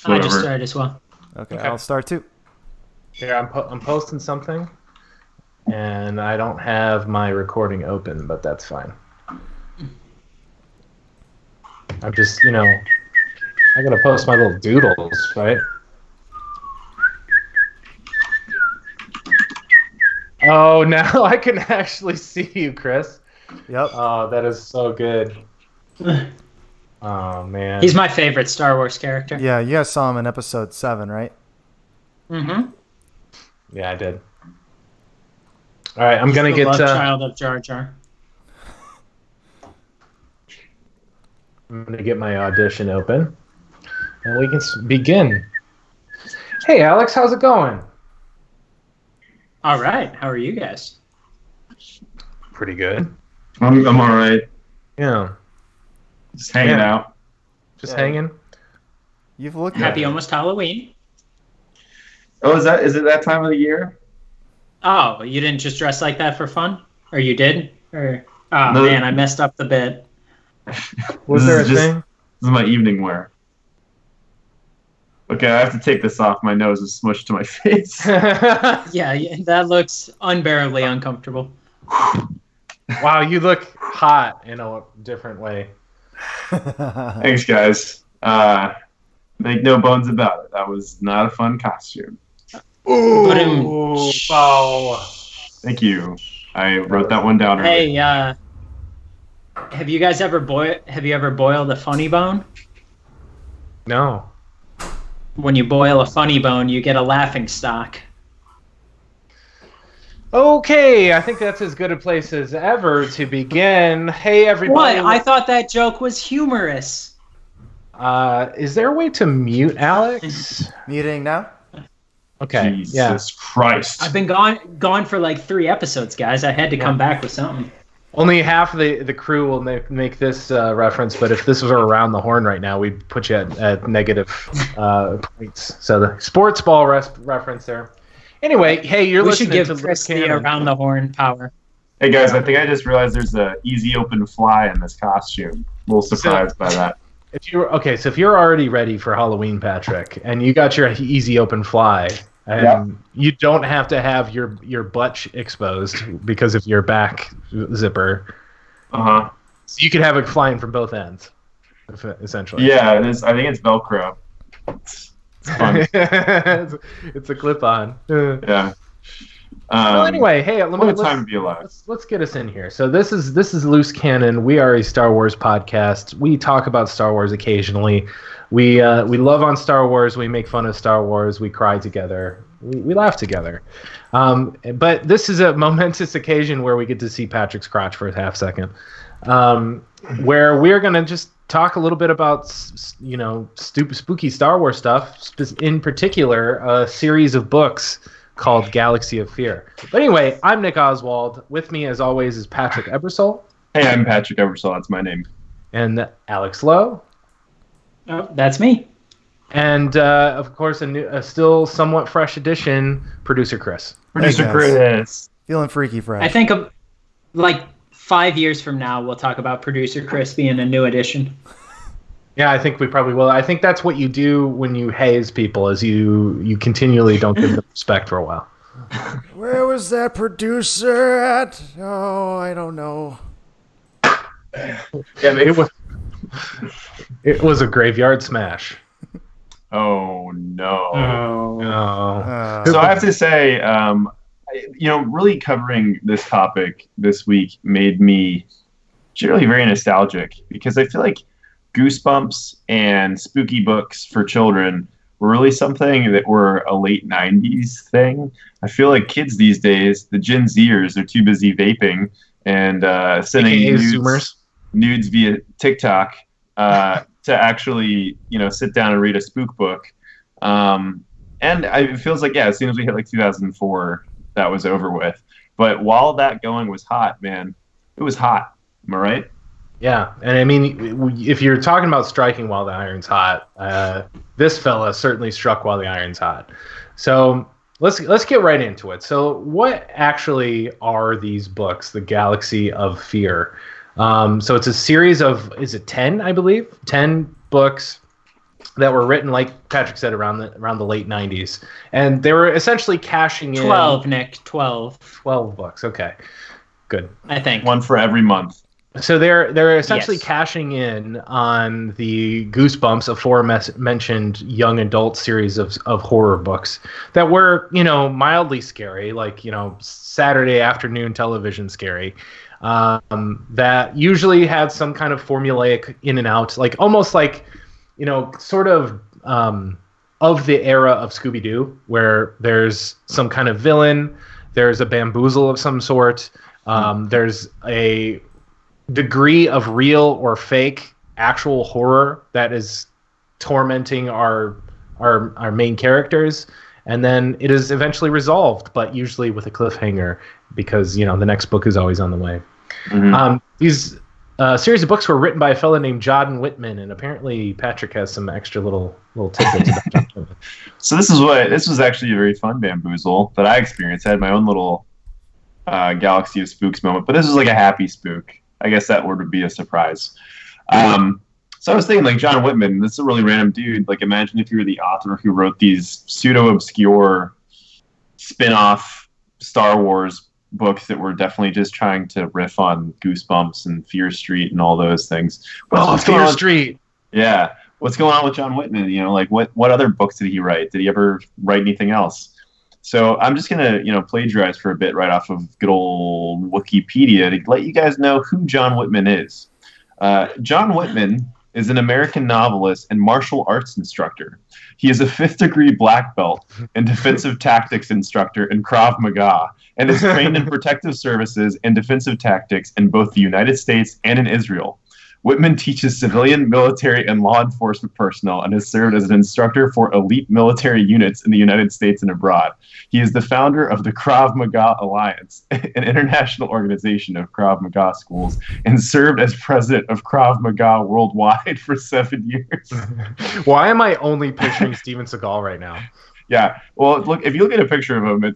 I whatever. just started as well. Okay, I'll start too. Here, I'm posting something, and I don't have my recording open, but that's fine. I'm just, I gotta post my little doodles, right? Oh, now I can actually see you, Chris. Yep. Oh, that is so good. Oh, man. He's my favorite Star Wars character. Yeah, you guys saw him in episode 7, right? Mm-hmm. Yeah, I did. All right, I'm gonna the get love child of Jar Jar. I'm gonna get my audition open, and we can begin. Hey, Alex, how's it going? All right. How are you guys? Pretty good. I'm all right. Yeah, Just hanging Yeah. out. just Yeah. hanging. You've looked Happy at it. almost Halloween. Oh, is it that time of the year? Oh, you didn't just dress like that for fun? Or you did? Or oh No. man, I messed up the bit. Was This there a is just- thing? This is my evening wear. Okay, I have to take this off. My nose is smushed to my face. Yeah, that looks unbearably uncomfortable. Wow, you look hot in a different way. Thanks, guys. Make no bones about it. That was not a fun costume. Ooh, wow. Thank you. I wrote that one down earlier. Hey, have you guys ever boiled a funny bone? No. When you boil a funny bone, you get a laughing stock. Okay, I think that's as good a place as ever to begin. Hey, everybody. What? I thought that joke was humorous. Is there a way to mute Alex? Muting now? Okay. Jesus Yeah. Christ. I've been gone for like 3 episodes, guys. I had to come back with something. Only half of the crew will make this reference, but if this was around the horn right now, we'd put you at negative points. So the sports ball reference there. Anyway, hey, you're We should listening give to Chris the Canon. around the horn power. Hey, guys, I think I just realized there's a easy open fly in this costume. A little surprised by that. So if you're already ready for Halloween, Patrick, and you got your easy open fly, and you don't have to have your butt exposed because of your back zipper, Uh-huh. so you could have it flying from both ends, essentially. Yeah, I think it's Velcro. It's fun. it's a clip-on. Yeah. Well, anyway, hey, what a time to be alive. let's get us in here. So this is Loose Canon. We are a Star Wars podcast. We talk about Star Wars occasionally. We love on Star Wars. We make fun of Star Wars. We cry together. We laugh together. But this is a momentous occasion where we get to see Patrick's crotch for a half second, where we're gonna just talk a little bit about spooky Star Wars stuff. In particular, a series of books called Galaxy of Fear. But anyway, I'm Nick Oswald. With me, as always, is Patrick Ebersol Hey, I'm Patrick Ebersol. That's my name. and Alex Lowe. Oh, that's me. And, of course, a still somewhat fresh addition, Producer Chris. Producer guys. Chris. Feeling freaky fresh. I think like 5 years from now, we'll talk about producer Chris being a new addition. Yeah, I think we probably will. I think that's what you do when you haze people, is you continually don't give them respect for a while. Where was that producer at? Oh, I don't know. Yeah, it was a graveyard smash. Oh, no. Oh. So I have to say, really covering this topic this week made me generally very nostalgic, because I feel like Goosebumps and spooky books for children were really something that were a late 90s thing. I feel like kids these days, the Gen Zers, are too busy vaping and sending AKA Zoomers. nudes via TikTok to actually, sit down and read a spook book. And it feels like, as soon as we hit like 2004, that was over with. But while that going was hot, man, it was hot. Am I right? Yeah, and I mean, if you're talking about striking while the iron's hot, this fella certainly struck while the iron's hot. So let's get right into it. So what actually are these books, The Galaxy of Fear? So it's a series of, is it 10, I believe? 10 books that were written, like Patrick said, around the late 90s, and they were essentially cashing in 12, Nick, 12. 12 books. Okay, good. I think. One for every month. So they're essentially Yes. cashing in on the Goosebumps aforementioned young adult series of horror books that were, mildly scary, like, Saturday afternoon television scary. That usually had some kind of formulaic in and out, like almost like, sort of the era of Scooby-Doo, where there's some kind of villain, there's a bamboozle of some sort, there's a degree of real or fake actual horror that is tormenting our main characters, and then it is eventually resolved, but usually with a cliffhanger because the next book is always on the way. Mm-hmm. These series of books were written by a fellow named John Whitman, and apparently Patrick has some extra little tidbits about John Whitman. So this was actually a very fun bamboozle that I experienced. I had my own little Galaxy of Spooks moment, but this was like a happy spook. I guess that word would be a surprise. So I was thinking, like, John Whitman, this is a really random dude. Like, imagine if you were the author who wrote these pseudo-obscure spin-off Star Wars books that were definitely just trying to riff on Goosebumps and Fear Street and all those things. What's going Fear on? Street! Yeah. What's going on with John Whitman? Like, what other books did he write? Did he ever write anything else? So I'm just going to, plagiarize for a bit right off of good old Wikipedia to let you guys know who John Whitman is. John Whitman is an American novelist and martial arts instructor. He is a 5th degree black belt and defensive tactics instructor in Krav Maga and is trained in protective services and defensive tactics in both the United States and in Israel. Whitman teaches civilian, military, and law enforcement personnel and has served as an instructor for elite military units in the United States and abroad. He is the founder of the Krav Maga Alliance, an international organization of Krav Maga schools, and served as president of Krav Maga worldwide for 7 years. Why am I only picturing Steven Seagal right now? Yeah, well, look, if you look at a picture of him,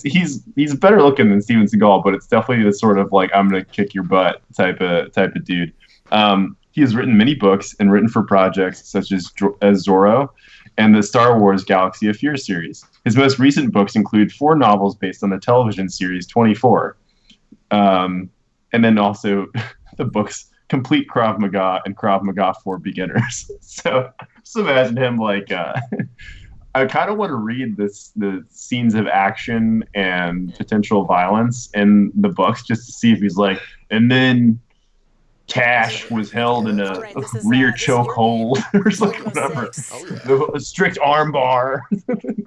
he's better looking than Steven Seagal, but it's definitely the sort of like I'm gonna kick your butt type of dude. He has written many books and written for projects such as Zorro and the Star Wars Galaxy of Fear series. His most recent books include 4 novels based on the television series 24, and then also the books Complete Krav Maga and Krav Maga for Beginners. So just imagine him like, I kind of want to read the scenes of action and potential violence in the books just to see if he's like, and then Cash was held in a rear choke hold or something, whatever. A strict arm bar.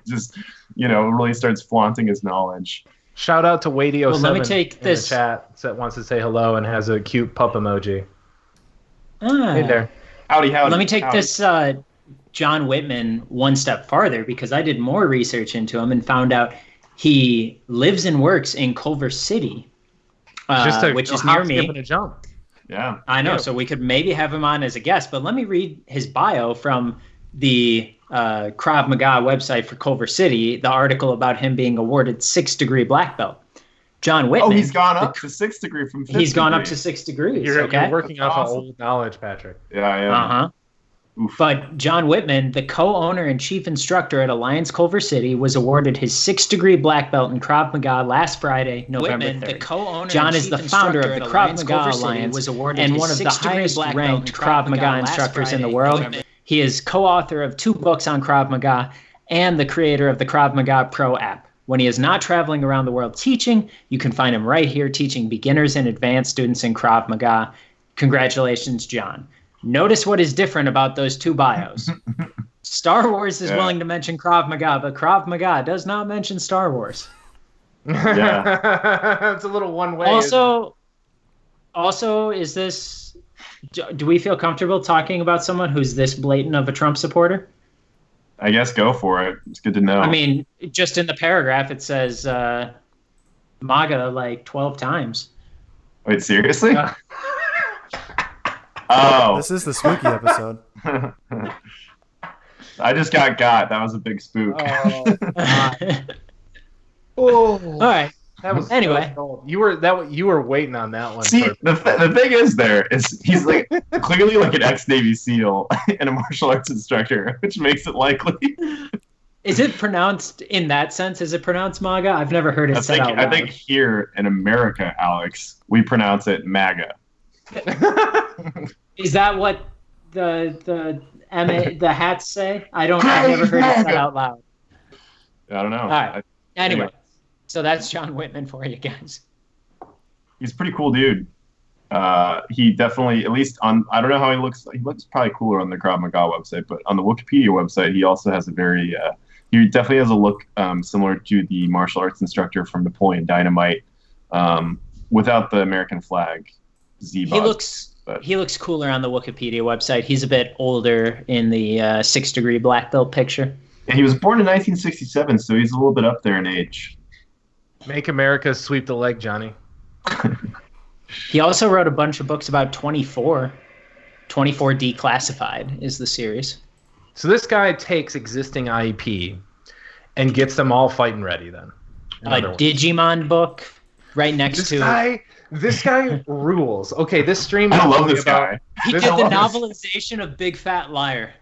Just, really starts flaunting his knowledge. Shout out to Wadey07 Well, let me take in this. the chat that wants to say hello and has a cute pup emoji. Ah. Hey there. Howdy. Let me take howdy. this John Whitman one step farther because I did more research into him and found out he lives and works in Culver City, which is near me. And a jump. Yeah. I know, Yeah. so we could maybe have him on as a guest, but let me read his bio from the Krav Maga website for Culver City, the article about him being awarded 6th degree black belt. John Whitman. Oh, he's gone up to 6th degree from 5th He's gone up degree. to 6 degrees. You're okay. working That's off of awesome. old knowledge, Patrick. Yeah, I am. Uh-huh. Oof. But John Whitman, the co-owner and chief instructor at Alliance Culver City, was awarded his 6th degree black belt in Krav Maga last Friday, November 3rd. The co-owner John and is chief the founder of the instructor at Krav Alliance Maga Culver City Alliance was awarded and his one of the 6th degree highest black belt ranked in Krav Maga last instructors in the Friday, world. November. He is co-author of 2 books on Krav Maga and the creator of the Krav Maga Pro app. When he is not traveling around the world teaching, you can find him right here teaching beginners and advanced students in Krav Maga. Congratulations, John. Notice what is different about those 2 bios. Star Wars is willing to mention Krav Maga, but Krav Maga does not mention Star Wars. Yeah. It's a little one way. Also, is this... Do we feel comfortable talking about someone who's this blatant of a Trump supporter? I guess go for it. It's good to know. I mean, just in the paragraph, it says MAGA like 12 times. Wait, seriously? Oh. This is the spooky episode. I just got. That was a big spook. All right. Anyway. Gold. You were waiting on that one. See, the thing is he's like clearly like an ex-Navy SEAL and a martial arts instructor, which makes it likely. Is it pronounced in that sense? Is it pronounced MAGA? I've never heard it said out loud. I think here in America, Alex, we pronounce it MAGA. Is that what the hats say? I've never heard it said out loud. I don't know. All right. Anyway, so that's John Whitman for you guys. He's a pretty cool dude. He definitely, at least on, I don't know how he looks. He looks probably cooler on the Krav Maga website, but on the Wikipedia website, he also has a very, he definitely has a look similar to the martial arts instructor from Napoleon Dynamite, without the American flag. He looks cooler on the Wikipedia website. He's a bit older in the 6 degree black belt picture. And he was born in 1967, so he's a little bit up there in age. Make America sweep the leg, Johnny. He also wrote a bunch of books about 24. 24 Declassified is the series. So this guy takes existing IP and gets them all fighting ready then. A Digimon book right next to... This guy rules. Okay, this stream is I love this guy. He did the novelization of Big Fat Liar.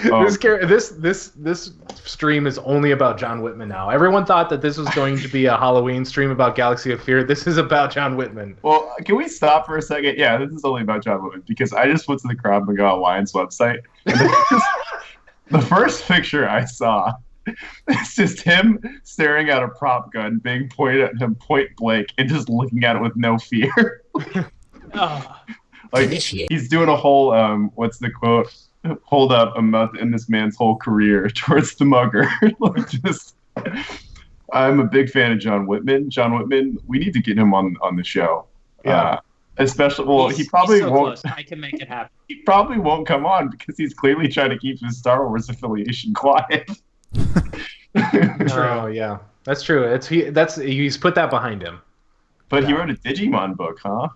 This stream is only about John Whitman now. Everyone thought that this was going to be a Halloween stream about Galaxy of Fear. This is about John Whitman. Well, can we stop for a second? Yeah, this is only about John Whitman because I just went to the Krav Maga Alliance website. The first picture I saw, it's just him staring at a prop gun being pointed at him point blank and just looking at it with no fear. Like he's doing a whole what's the quote? Hold up a month in this man's whole career towards the mugger. I'm a big fan of John Whitman. John Whitman, we need to get him on the show. Yeah. Especially, he probably won't. Close. I can make it happen. He probably won't come on because he's clearly trying to keep his Star Wars affiliation quiet. Oh yeah, that's true. He's put that behind him. But he wrote a Digimon book, huh?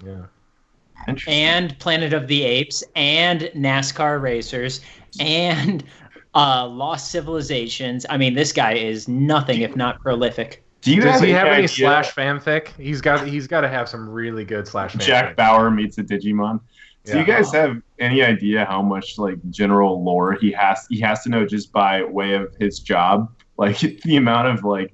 Yeah. And Planet of the Apes, and NASCAR racers, and Lost Civilizations. I mean, this guy is nothing if not prolific. Does he have any slash fanfic? He's got to have some really good slash fanfic. Jack Bauer meets a Digimon. Do you guys have any idea how much like general lore he has to know just by way of his job? Like the amount of like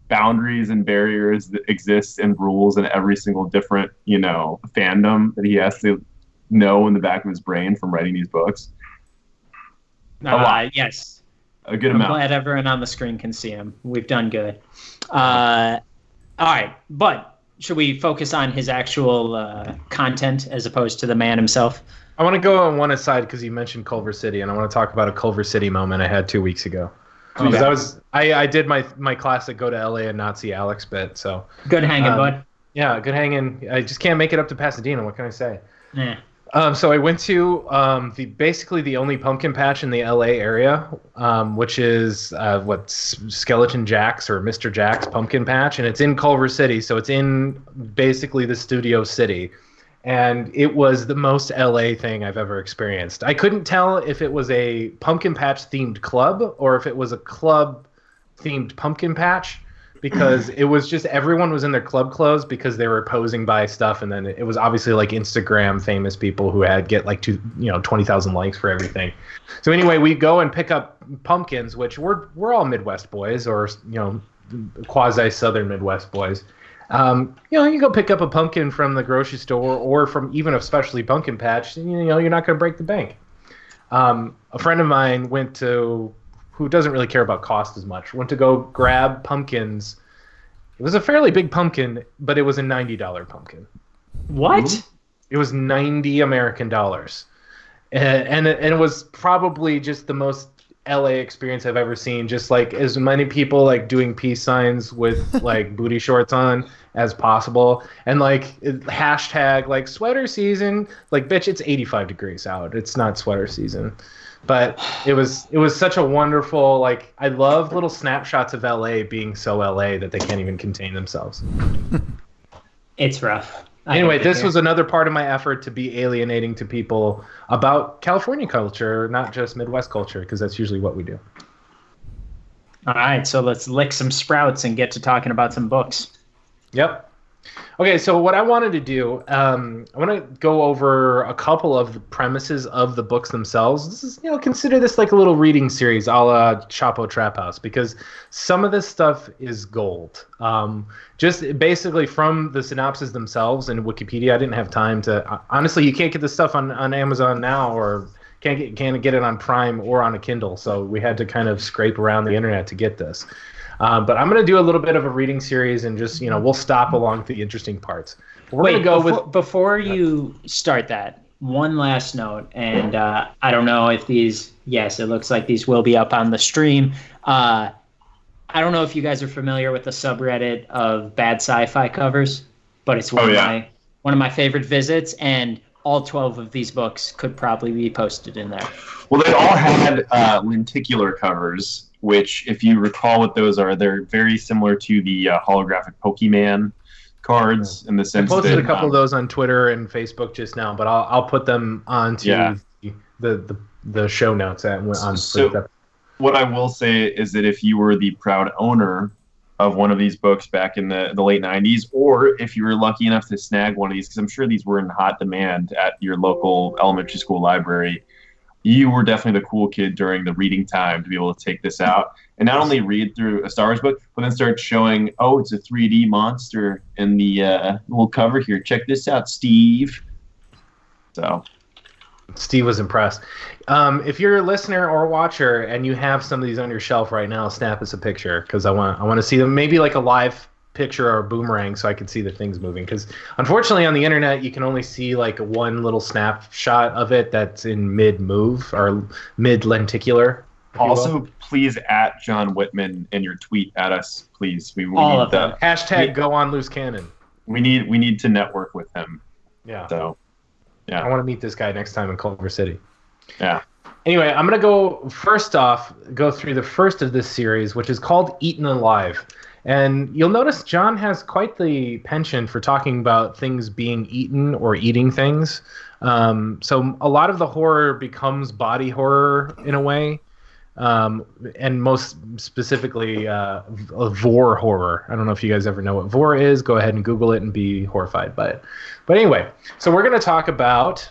boundaries and barriers that exist and rules in every single different, fandom that he has to know in the back of his brain from writing these books? Yes. A good amount. I'm glad everyone on the screen can see him. We've done good. All right, but should we focus on his actual content as opposed to the man himself? I want to go on one aside because you mentioned Culver City, and I want to talk about a Culver City moment I had 2 weeks ago. Because I did my classic go to LA and not see Alex bit. So good hanging, bud. Yeah, good hanging. I just can't make it up to Pasadena. What can I say? Yeah. So I went to basically the only pumpkin patch in the LA area, which is Skeleton Jack's or Mr. Jack's pumpkin patch, and it's in Culver City. So it's in basically the Studio City. And it was the most LA thing I've ever experienced. I couldn't tell if it was a pumpkin patch themed club or if it was a club themed pumpkin patch, because it was just everyone was in their club clothes because they were posing by stuff, and then it was obviously like Instagram famous people who get like 20,000 likes for everything. So anyway, we go and pick up pumpkins, which we're all Midwest boys, or quasi Southern Midwest boys. You go pick up a pumpkin from the grocery store or from even a specialty pumpkin patch, you're not going to break the bank. A friend of mine who doesn't really care about cost as much, went to go grab pumpkins. It was a fairly big pumpkin, but it was a $90 pumpkin. What? It was $90 American dollars. And it was probably just the most LA experience I've ever seen. Just like as many people like doing peace signs with like booty shorts on as possible, and like hashtag like sweater season. Like, bitch, it's 85 degrees out. It's not sweater season. But it was such a wonderful, like, I love little snapshots of LA being so LA that they can't even contain themselves. It's rough. Anyway, this was another part of my effort to be alienating to people about California culture, not just Midwest culture, because that's usually what we do. All right, so let's lick some sprouts and get to talking about some books. Yep. Okay, so what I wanted to do, I want to go over a couple of the premises of the books themselves. This is, consider this like a little reading series, a la Chapo Trap House, because some of this stuff is gold. Just basically from the synopses themselves and Wikipedia, I didn't have time to. Honestly, you can't get this stuff on Amazon now, or can't get it on Prime or on a Kindle. So we had to kind of scrape around the internet to get this. But I'm going to do a little bit of a reading series, and just we'll stop along the interesting parts. We're going to go before you start that. One last note, and I don't know if these. Yes, it looks like these will be up on the stream. I don't know if you guys are familiar with the subreddit of bad sci-fi covers, but it's one of my favorite visits, and all 12 of these books could probably be posted in there. Well, they all had lenticular covers, which, if you recall what those are, they're very similar to the holographic Pokemon cards in the sense I posted that, a couple of those on Twitter and Facebook just now, but I'll put them onto the show notes on. So what I will say is that if you were the proud owner of one of these books back in the late 90s, or if you were lucky enough to snag one of these, because I'm sure these were in hot demand at your local elementary school library, you were definitely the cool kid during the reading time to be able to take this out and not only read through a Star Wars book, but then start showing, it's a 3D monster in the little cover here. Check this out, Steve. So Steve was impressed. If you're a listener or watcher and you have some of these on your shelf right now, snap us a picture, because I want to see them. Maybe like a live picture or a boomerang, so I can see the things moving. Because unfortunately on the internet you can only see like one little snapshot of it that's in mid-move or mid-lenticular. Also, please at John Whitman in your tweet at us, please. We all need of them. Hashtag go on loose cannon. We need to network with him. Yeah. So yeah, I want to meet this guy next time in Culver City. Yeah. Anyway, I'm going to go through the first of this series, which is called Eaten Alive. And you'll notice John has quite the penchant for talking about things being eaten or eating things. So a lot of the horror becomes body horror in a way. And most specifically, vor horror. I don't know if you guys ever know what vor is. Go ahead and Google it and be horrified by it. But anyway, so we're going to talk about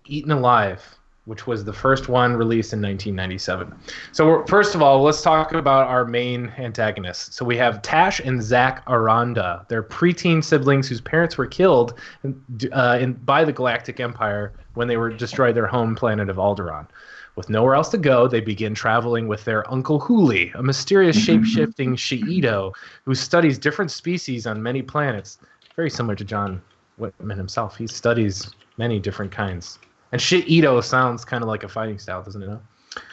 Eaten Alive, which was the first one released in 1997. So first of all, let's talk about our main antagonists. So we have Tash and Zach Aranda. They're preteen siblings whose parents were killed by the Galactic Empire when they were destroyed their home planet of Alderaan. With nowhere else to go, they begin traveling with their Uncle Huli, a mysterious shape-shifting Shi'ito who studies different species on many planets. Very similar to John Whitman himself. He studies many different kinds. And Shi'ito sounds kind of like a fighting style, doesn't it?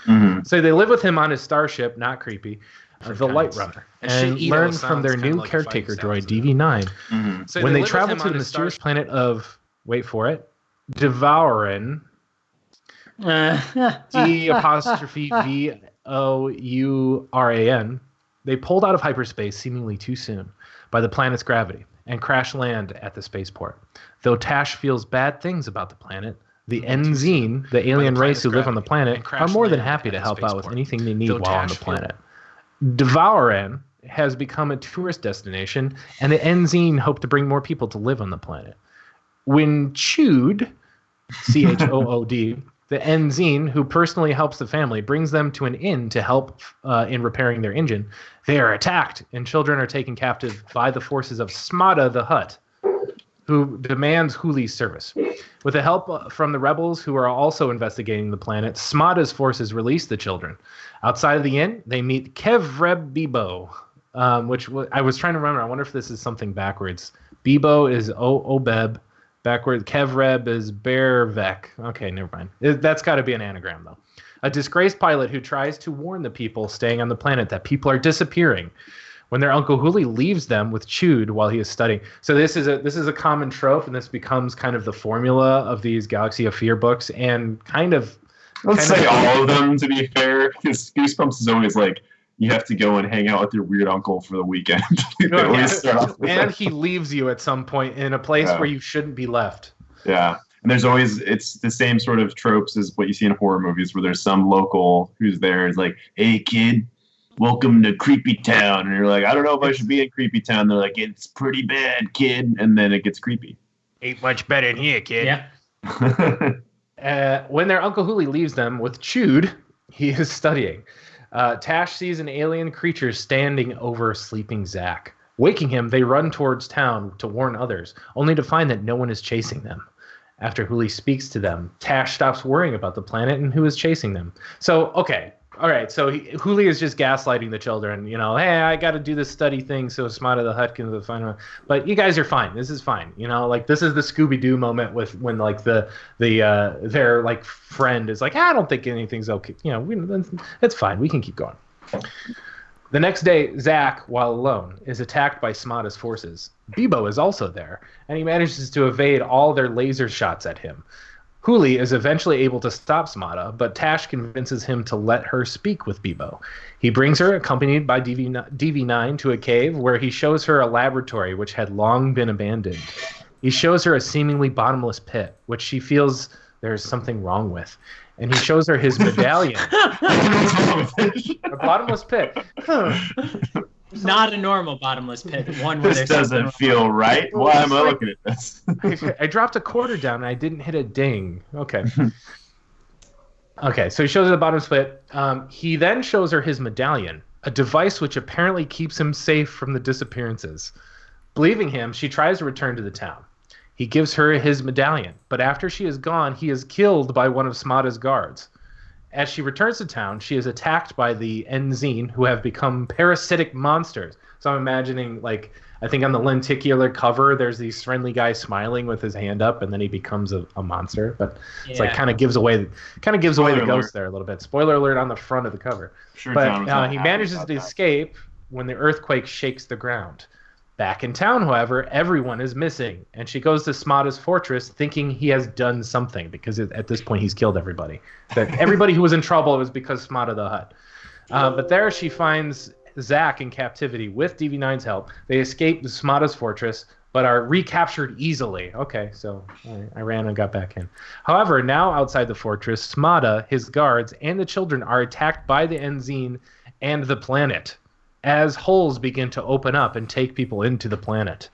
Mm-hmm. So they live with him on his starship, not creepy, the Light Runner, and learn from their new caretaker droid, DV9. Mm-hmm. So when they travel to the mysterious planet of, wait for it, Devouran, D''VOURAN, they pulled out of hyperspace seemingly too soon by the planet's gravity and crash land at the spaceport. Though Tash feels bad things about the planet, the Enzine, the alien race who live on the planet, are more than happy to help out with anything they need while on the planet. Devouran has become a tourist destination, and the Enzine hope to bring more people to live on the planet. When Chood, CHOOD, the Enzine, who personally helps the family, brings them to an inn to help in repairing their engine, they are attacked, and children are taken captive by the forces of Smada the Hutt, who demands Huli's service. With the help from the rebels, who are also investigating the planet, Smada's forces release the children. Outside of the inn, they meet Kevreb Bebo, which I was trying to remember. I wonder if this is something backwards. Bebo is Obeb. Backwards, Kevreb is Bearvek. Okay, never mind. That's got to be an anagram, though. A disgraced pilot who tries to warn the people staying on the planet that people are disappearing when their Uncle Huli leaves them with Chood while he is studying. So this is a common trope, and this becomes kind of the formula of these Galaxy of Fear books, and Let's say all of them, to be fair, because Goosebumps is always like, you have to go and hang out with your weird uncle for the weekend. And he leaves you at some point in a place where you shouldn't be left. Yeah. And it's the same sort of tropes as what you see in horror movies, where there's some local who's there is like, hey, kid, welcome to Creepy Town. And you're like, I don't know if I should be in Creepy Town. They're like, it's pretty bad, kid. And then it gets creepy. Ain't much better in here, kid. Yeah. When their Uncle Hooli leaves them with Chewed, he is studying. Tash sees an alien creature standing over sleeping Zack. Waking him, they run towards town to warn others, only to find that no one is chasing them. After Hooli speaks to them, Tash stops worrying about the planet and who is chasing them. So, okay. All right, so Hooli is just gaslighting the children. You know, hey, I got to do this study thing so Smada the Hut can find out. But you guys are fine. This is fine. You know, like this is the Scooby Doo moment with when like their like friend is like, I don't think anything's okay. You know, it's fine. We can keep going. The next day, Zack, while alone, is attacked by Smada's forces. Bebo is also there, and he manages to evade all their laser shots at him. Hooli is eventually able to stop Smada, but Tash convinces him to let her speak with Bebo. He brings her, accompanied by DV9, to a cave where he shows her a laboratory which had long been abandoned. He shows her a seemingly bottomless pit, which she feels there's something wrong with. And he shows her his medallion. A bottomless pit. Not a normal bottomless pit. One where This there's doesn't feel right. Why am I looking at this? I dropped a quarter down and I didn't hit a ding. Okay. Okay, so he shows her the bottomless pit. He then shows her his medallion, a device which apparently keeps him safe from the disappearances. Believing him, she tries to return to the town. He gives her his medallion, but after she is gone, he is killed by one of Smada's guards. As she returns to town, she is attacked by the Enzine, who have become parasitic monsters. So I'm imagining, like, I think on the lenticular cover, there's these friendly guys smiling with his hand up, and then he becomes a monster. But it's like kind of gives away the ghost there a little bit. Spoiler alert on the front of the cover. Sure, but he manages to escape when the earthquake shakes the ground. Back in town, however, everyone is missing, and she goes to Smada's fortress thinking he has done something, because at this point he's killed everybody. That everybody who was in trouble was because Smada the Hut. But there she finds Zack in captivity with DV9's help. They escape Smada's fortress, but are recaptured easily. Okay, so I ran and got back in. However, now outside the fortress, Smada, his guards, and the children are attacked by the Enzine and the planet, as holes begin to open up and take people into the planet.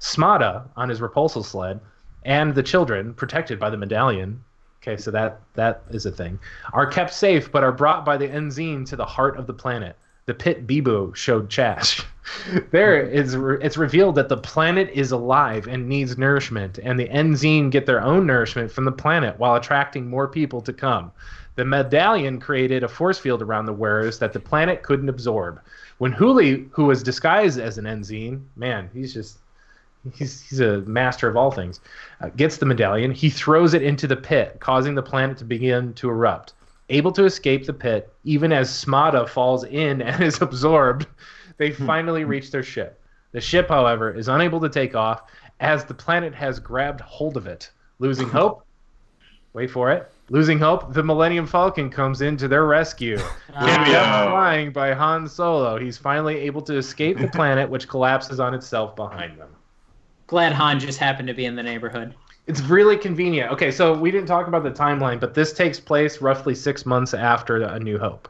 Smada, on his repulsor sled, and the children, protected by the medallion, okay, so that is a thing, are kept safe but are brought by the Enzine to the heart of the planet, the pit Bebo showed Chash. It's revealed that the planet is alive and needs nourishment, and the Enzine get their own nourishment from the planet while attracting more people to come. The medallion created a force field around the wearers that the planet couldn't absorb. When Hooli, who was disguised as an Enzine, man, he's a master of all things, gets the medallion, he throws it into the pit, causing the planet to begin to erupt. Able to escape the pit, even as Smada falls in and is absorbed, they finally reach their ship. The ship, however, is unable to take off as the planet has grabbed hold of it. Losing hope? Wait for it. Losing hope, the Millennium Falcon comes in to their rescue. Flying by Han Solo, he's finally able to escape the planet, which collapses on itself behind them. Glad Han just happened to be in the neighborhood. It's really convenient. Okay, so we didn't talk about the timeline, but this takes place roughly 6 months after A New Hope.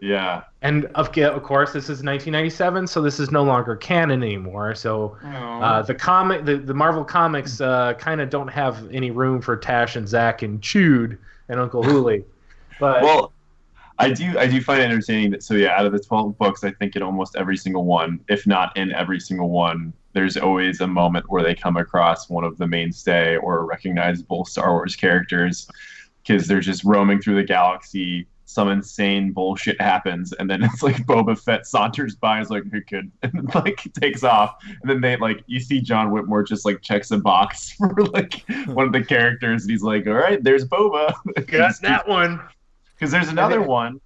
Yeah. And of course, this is 1997, so this is no longer canon anymore. So the Marvel comics kind of don't have any room for Tash and Zack and Chewed and Uncle Hooli. But well, I do find it entertaining that. So yeah, out of the 12 books, I think in almost every single one, if not in every single one, there's always a moment where they come across one of the mainstay or recognizable Star Wars characters, because they're just roaming through the galaxy. Some insane bullshit happens, and then it's like Boba Fett saunters by and is like, "Hey kid," and like takes off. And then they like, you see John Whitmore just like checks a box for like one of the characters, and he's like, "All right, there's Boba." Got that one. Because there's another one.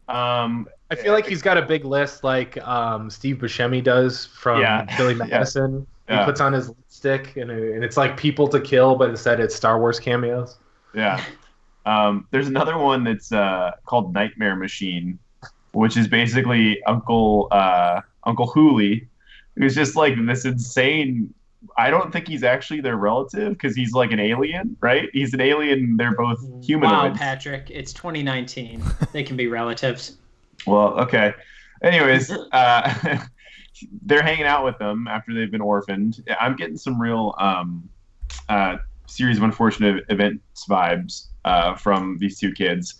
I feel like he's got a big list, like Steve Buscemi does from Billy Madison. Yeah. He puts on his lipstick, and it's like people to kill, but instead it's Star Wars cameos. Yeah. There's another one that's called Nightmare Machine, which is basically Uncle Hooli, who's just like this insane. I don't think he's actually their relative, because he's like an alien, right? He's an alien. They're both humanoids. Wow, Patrick, it's 2019. They can be relatives. Well, okay. Anyways, they're hanging out with them after they've been orphaned. I'm getting some real series of unfortunate events vibes from these two kids.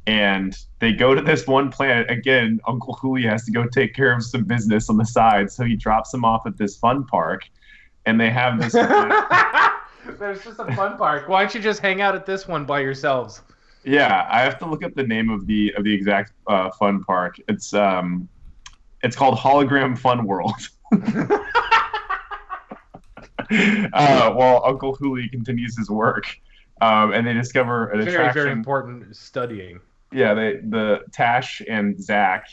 And they go to this one planet. Again, Uncle Huli has to go take care of some business on the side. So he drops them off at this fun park. And they have this... There's just a fun park. Why don't you just hang out at this one by yourselves? Yeah, I have to look up the name of the exact fun park. It's called Hologram Fun World. While Uncle Huli continues his work, and they discover an attraction. Very important studying. Yeah, the Tash and Zach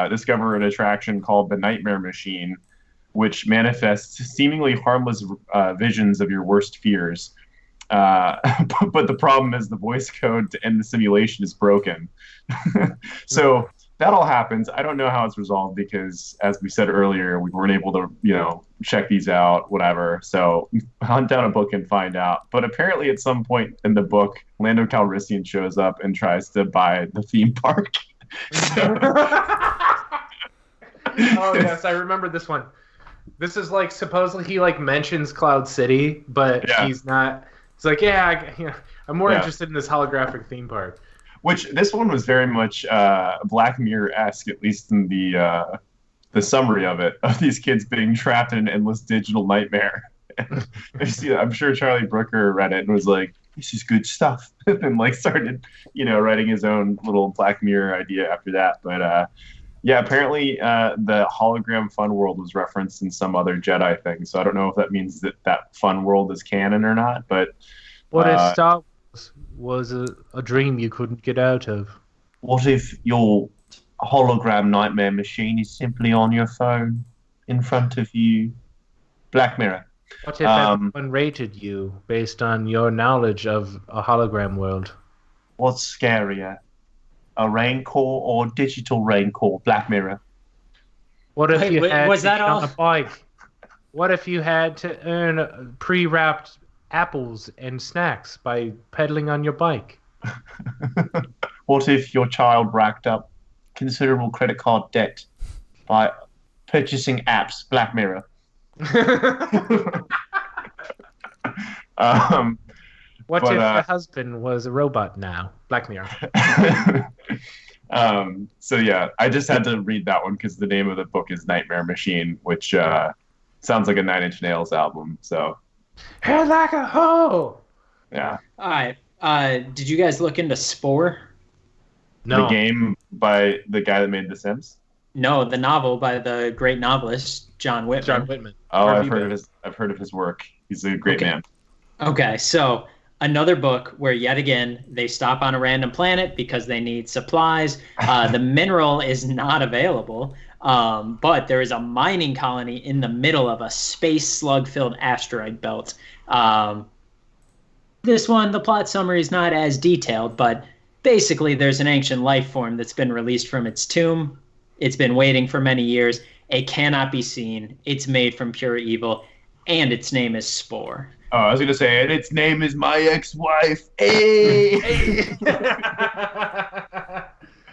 discover an attraction called the Nightmare Machine, which manifests seemingly harmless visions of your worst fears. But the problem is the voice code to end the simulation is broken. So that all happens. I don't know how it's resolved because, as we said earlier, we weren't able to, check these out, whatever. So hunt down a book and find out. But apparently at some point in the book, Lando Calrissian shows up and tries to buy the theme park. Oh, yes, I remember this one. This is like, supposedly he mentions Cloud City, but he's not... It's like, I'm more interested in this holographic theme park. Which this one was very much Black Mirror-esque, at least in the summary of it, of these kids being trapped in an endless digital nightmare. I'm sure Charlie Brooker read it and was like, "This is good stuff," and started, writing his own little Black Mirror idea after that. But apparently the hologram fun world was referenced in some other Jedi thing. So I don't know if that means that fun world is canon or not. But what if Star Wars was a dream you couldn't get out of? What if your hologram nightmare machine is simply on your phone in front of you? Black Mirror. What if everyone rated you based on your knowledge of a hologram world? What's scarier? A Rancor or digital Rancor? Black Mirror. What if you had to get on a bike? What if you had to earn pre-wrapped apples and snacks by pedaling on your bike? What if your child racked up considerable credit card debt by purchasing apps? Black Mirror. What if the husband was a robot now? Black Mirror. So yeah, I just had to read that one because the name of the book is Nightmare Machine, which sounds like a Nine Inch Nails album. So head like a hoe. Yeah. All right. Did you guys look into Spore? No. The game by the guy that made The Sims? No, the novel by the great novelist John Whitman. John Whitman. Oh, I've heard of his work. He's a great man. Okay, so another book where yet again they stop on a random planet because they need supplies. The mineral is not available, but there is a mining colony in the middle of a space slug-filled asteroid belt. This one, the plot summary is not as detailed, but basically there's an ancient life form that's been released from its tomb. It's been waiting for many years. It cannot be seen. It's made from pure evil, and its name is Spore. Oh, I was going to say, and its name is my ex-wife. Hey!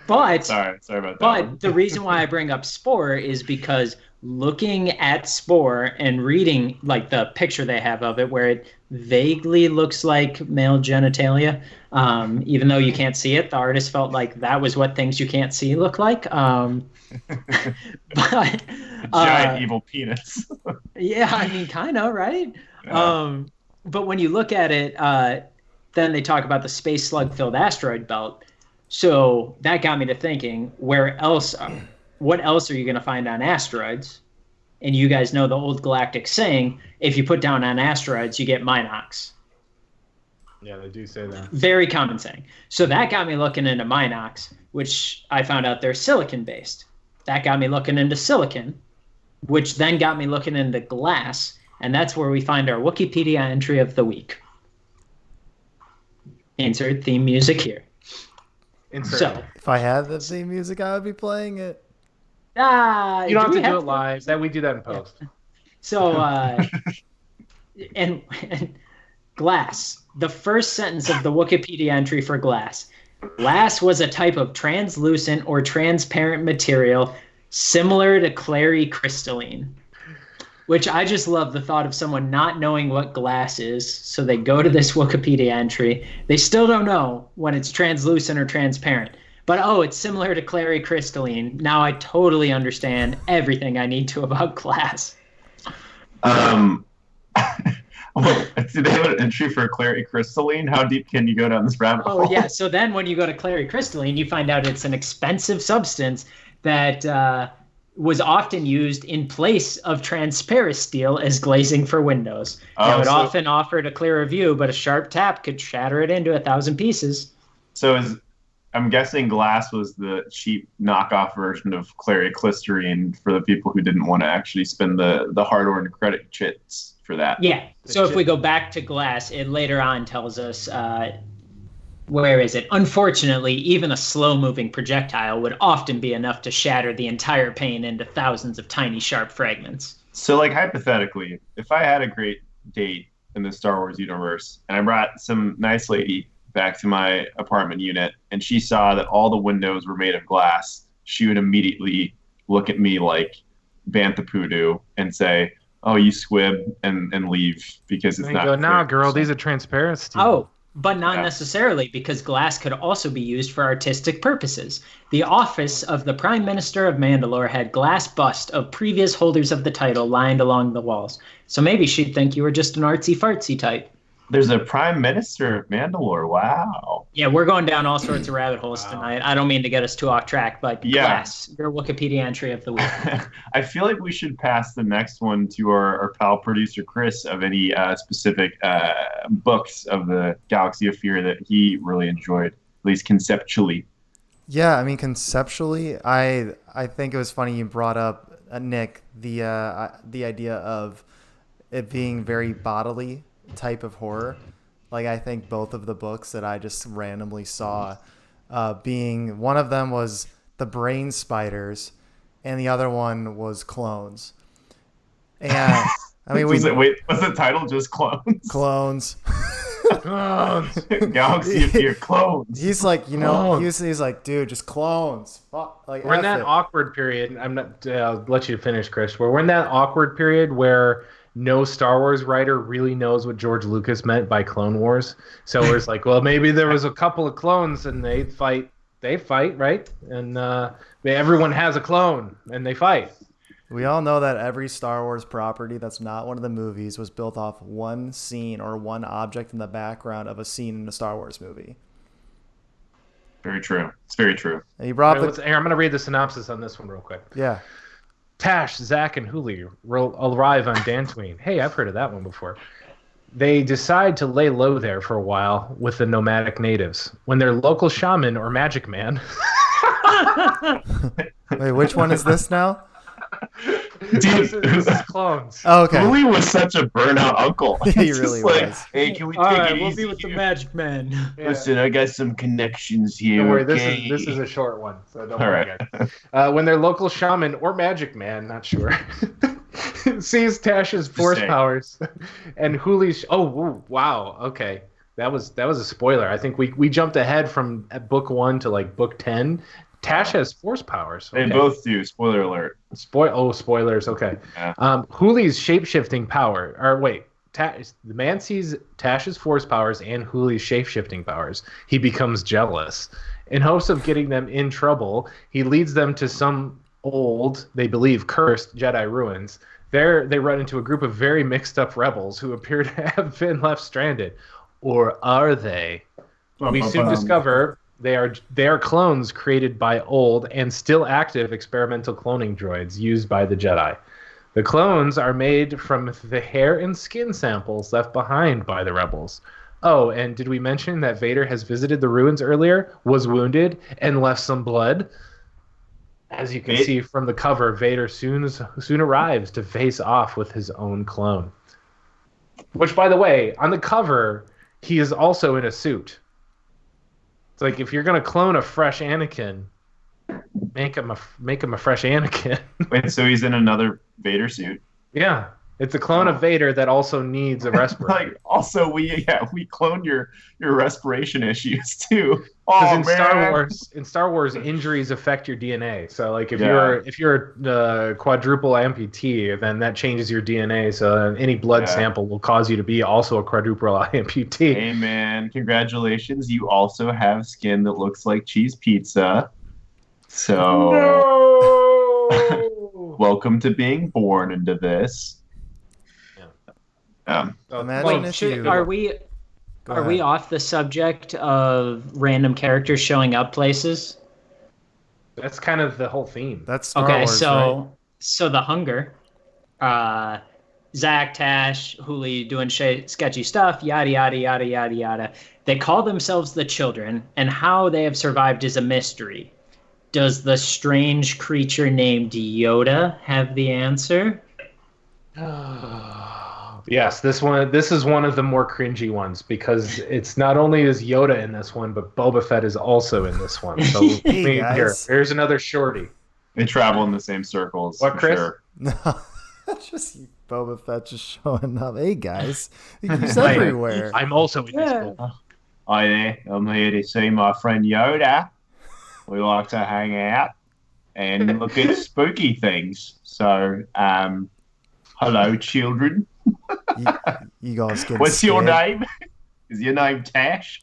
But sorry about that. But the reason why I bring up Spore is because looking at Spore and reading the picture they have of it, where it vaguely looks like male genitalia, even though you can't see it, the artist felt like that was what things you can't see look like. But giant evil penis. Yeah, I mean, kind of, right? Yeah. But when you look at it, then they talk about the space slug-filled asteroid belt. So that got me to thinking, what else are you going to find on asteroids? And you guys know the old galactic saying, if you put down on asteroids, you get Minox. Yeah, they do say that. Very common saying. So that got me looking into Minox, which I found out they're silicon-based. That got me looking into silicon, which then got me looking into glass, and that's where we find our Wikipedia entry of the week. Insert theme music here. So, if I had the theme music, I would be playing it. You don't have to do it live. We do that in post. Yeah. So, and glass. The first sentence of the Wikipedia entry for glass. Glass was a type of translucent or transparent material Similar to clary crystalline, which I just love the thought of someone not knowing what glass is. So they go to this Wikipedia entry. They still don't know when it's translucent or transparent. But oh, it's similar to clary crystalline. Now I totally understand everything I need to about glass. Well, do they have an entry for clary crystalline? How deep can you go down this rabbit hole? Oh, yeah. So then when you go to clary crystalline, you find out it's an expensive substance that was often used in place of transparent steel as glazing for windows. It often offered a clearer view, but a sharp tap could shatter it into 1,000 pieces. I'm guessing glass was the cheap knockoff version of clary crystalline for the people who didn't want to actually spend the hard-earned credit chits for that. Yeah. So if we go back to glass, it later on tells us, where is it? Unfortunately, even a slow-moving projectile would often be enough to shatter the entire pane into thousands of tiny, sharp fragments. So, like, hypothetically, if I had a great date in the Star Wars universe and I brought some nice lady back to my apartment unit and she saw that all the windows were made of glass, she would immediately look at me like Bantha Poodoo and say, "Oh, you squib," and leave because it's not. Nah, girl, these are transparent steel. Oh, but not necessarily, because glass could also be used for artistic purposes. The office of the Prime Minister of Mandalore had glass busts of previous holders of the title lined along the walls. So maybe she'd think you were just an artsy-fartsy type. There's a Prime Minister of Mandalore. Wow. Yeah, we're going down all sorts of rabbit holes tonight. I don't mean to get us too off track, but glass, your Wikipedia entry of the week. I feel like we should pass the next one to our pal producer Chris of any specific books of the Galaxy of Fear that he really enjoyed, at least conceptually. Yeah, I mean, conceptually, I think it was funny you brought up, Nick, the idea of it being very bodily type of horror. Like, I think both of the books that I just randomly saw, being one of them was The Brain Spiders and the other one was Clones. And I mean, was the title just Clones? Clones. Galaxy of Fear clones. He's like, he's like, dude, just clones. Fuck, like, we're in that awkward period. I'll let you finish, Chris. We're in that awkward period where no Star Wars writer really knows what George Lucas meant by Clone Wars. So it's like, well, maybe there was a couple of clones and they fight, right? And everyone has a clone and they fight. We all know that every Star Wars property that's not one of the movies was built off one scene or one object in the background of a scene in a Star Wars movie. Very true. It's very true. And you brought I'm going to read the synopsis on this one real quick. Yeah. Tash, Zach, and Huli arrive on Dantooine. Hey, I've heard of that one before. They decide to lay low there for a while with the nomadic natives. When their local shaman or magic man... Wait, which one is this now? This is Clones. Oh, okay. Louis was such a burnout uncle. He really was. Hey, can we All take right, it we'll easy be with the here? Magic Man. Yeah. Listen, I got some connections here. Don't worry, okay? this is a short one, so don't All worry, right. guys. When their local shaman or magic man, not sure, sees Tash's force powers and Huli's. Oh, wow. Okay, that was a spoiler. I think we jumped ahead from book 1 to like book 10. Tash has force powers. Okay. They both do. Spoiler alert. Spoilers. Okay. Yeah. Huli's shape-shifting power. Or wait, the man sees Tash's force powers and Huli's shape-shifting powers. He becomes jealous. In hopes of getting them in trouble, he leads them to some old, they believe, cursed Jedi ruins. There, they run into a group of very mixed-up rebels who appear to have been left stranded. Or are they? We soon discover they are clones created by old and still active experimental cloning droids used by the Jedi. The clones are made from the hair and skin samples left behind by the rebels. Oh, and did we mention that Vader has visited the ruins earlier, was wounded, and left some blood? As you can see from the cover, Vader soon arrives to face off with his own clone. Which, by the way, on the cover, he is also in a suit. It's like, if you're gonna clone a fresh Anakin, make him a fresh Anakin. Wait, so he's in another Vader suit? Yeah. It's a clone of Vader that also needs a respirator. Like, also, we cloned your respiration issues too. Because Oh in man. Star Wars, injuries affect your DNA. So like if Yeah. you're a quadruple amputee, then that changes your DNA. So any blood sample will cause you to be also a quadruple amputee. Hey man, congratulations! You also have skin that looks like cheese pizza. So No! welcome to being born into this. Imagine Wait, if you. are we Go are we ahead. off the subject of random characters showing up places? That's kind of the whole theme. That's Star Okay, Wars, right? so the hunger, Zach, Tash, Hooli doing sketchy stuff, yada yada yada yada yada. They call themselves the Children, and how they have survived is a mystery. Does the strange creature named Yoda have the answer? Yes, this is one of the more cringy ones because it's not only is Yoda in this one, but Boba Fett is also in this one. So Hey, guys. here's anher shorty. They travel in the same circles. What, for Chris? Sure. No, just Boba Fett just showing up. Hey guys, he's everywhere. I'm also in this book. Hi there, I'm here to see my friend Yoda. We like to hang out and look at spooky things. So, hello, children. You guys get What's your scared? name? Is your name Tash?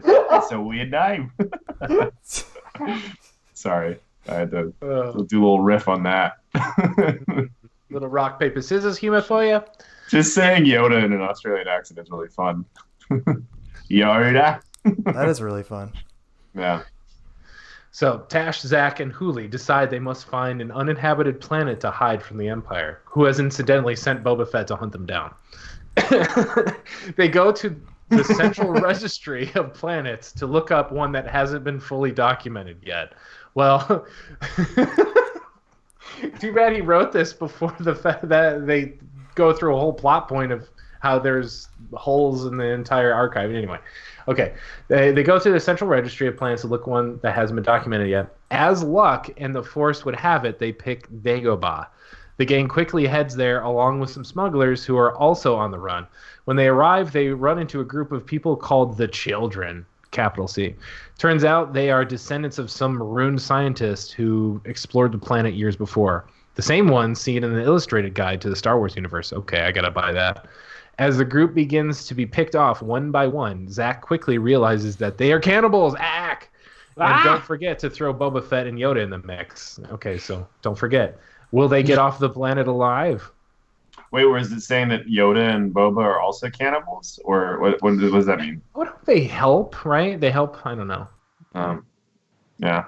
That's a weird name. Sorry, I had to do a little riff on that. Little rock, paper, scissors humor for you. Just saying Yoda in an Australian accent is really fun. Yoda. That is really fun. Yeah. So Tash, Zach, and Hooli decide they must find an uninhabited planet to hide from the Empire, who has incidentally sent Boba Fett to hunt them down. They go to the Central Registry of Planets to look up one that hasn't been fully documented yet. Well, too bad he wrote this before the fact that they go through a whole plot point of how there's holes in the entire archive. Anyway, okay, they go through the Central Registry of Planets to look one that hasn't been documented yet. As luck and the Force would have it, they pick Dagobah. The gang quickly heads there along with some smugglers who are also on the run. When they arrive, they run into a group of people called the Children, capital C. Turns out they are descendants of some marooned scientist who explored the planet years before. The same ones seen in the illustrated guide to the Star Wars universe. Okay, I gotta buy that. As the group begins to be picked off one by one, Zach quickly realizes that they are cannibals. Ack! And don't forget to throw Boba Fett and Yoda in the mix. Okay, so don't forget. Will they get off the planet alive? Wait, was it saying that Yoda and Boba are also cannibals? Or what does that mean? What do they help, right? They help? I don't know. Yeah.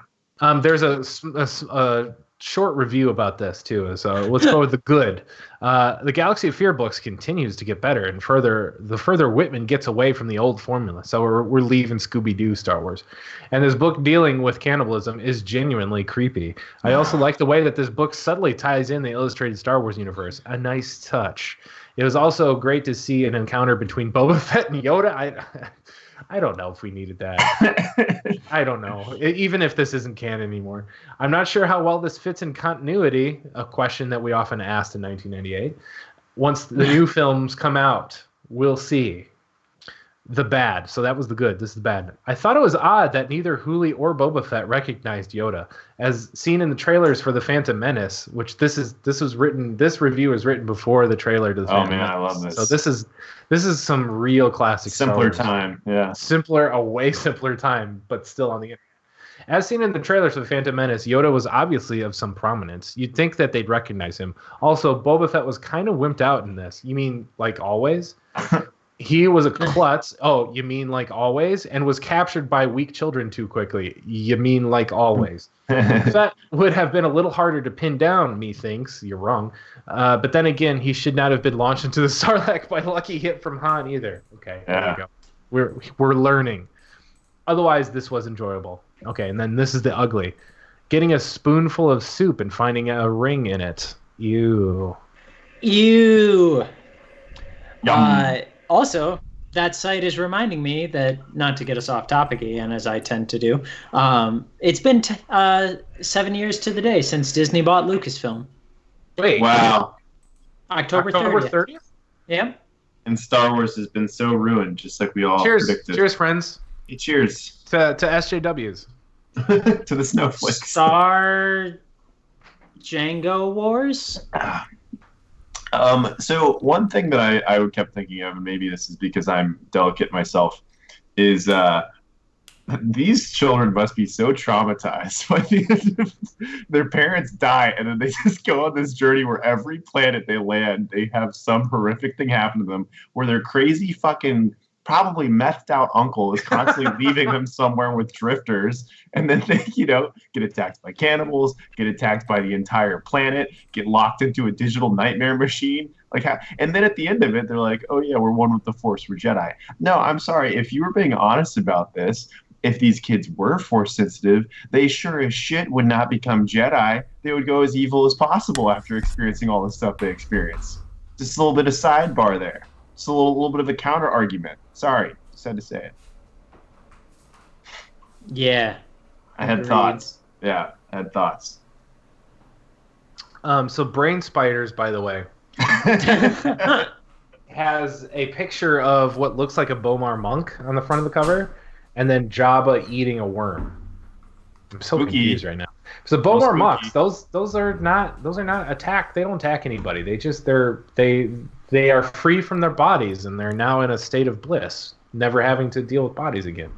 There's a short review about this too. So let's go with the good. The Galaxy of Fear books continues to get better, and the further Whitman gets away from the old formula. So we're leaving Scooby-Doo Star Wars, and this book dealing with cannibalism is genuinely creepy. I also like the way that this book subtly ties in the illustrated Star Wars universe. A nice touch. It was also great to see an encounter between Boba Fett and Yoda. I don't know if we needed that. I don't know. Even if this isn't canon anymore. I'm not sure how well this fits in continuity, a question that we often asked in 1998. Once the new films come out, we'll see. The bad. So that was the good. This is the bad. I thought it was odd that neither Hooli or Boba Fett recognized Yoda. As seen in the trailers for The Phantom Menace, which this review was written before the trailer to The Phantom Menace. I love this. So this is some real classic Simpler Star Wars. time, yeah. A way simpler time, but still on the internet. As seen in the trailers for The Phantom Menace, Yoda was obviously of some prominence. You'd think that they'd recognize him. Also, Boba Fett was kind of wimped out in this. You mean like always? He was a klutz. Oh, you mean like always? And was captured by weak children too quickly. You mean like always? That would have been a little harder to pin down, methinks. You're wrong. But then again, he should not have been launched into the Sarlacc by lucky hit from Han either. Okay, there we go. We're learning. Otherwise, this was enjoyable. Okay, and then this is the ugly. Getting a spoonful of soup and finding a ring in it. Ew. Ew. Yum. Also, that site is reminding me that, not to get us off topic again, as I tend to do, it's been 7 years to the day since Disney bought Lucasfilm. Wait. Wow. October October 30th. 30th? Yep. And Star Wars has been so ruined, just like we all Cheers. predicted. Cheers, friends. Hey, cheers To SJWs. to the snowflakes. Star Django Wars? So one thing that I kept thinking of, and maybe this is because I'm delicate myself, is these children must be so traumatized by the end of their parents die, and then they just go on this journey where every planet they land, they have some horrific thing happen to them, where their crazy fucking probably methed out uncle is constantly leaving them somewhere with drifters, and then they, get attacked by cannibals, get attacked by the entire planet, get locked into a digital nightmare machine. And then at the end of it, they're like, "Oh yeah, we're one with the Force. We're Jedi." No, I'm sorry. If you were being honest about this, if these kids were Force sensitive, they sure as shit would not become Jedi. They would go as evil as possible after experiencing all the stuff they experience. Just a little bit of sidebar there. Just a little bit of a counter argument. Sorry, just had to say it. Yeah. I had thoughts. Yeah, I had thoughts. So Brain Spiders, by the way, has a picture of what looks like a Bomar monk on the front of the cover, and then Jabba eating a worm. I'm so confused right now. So Bomar monks, those are not attack. They don't attack anybody. They are free from their bodies, and they're now in a state of bliss, never having to deal with bodies again.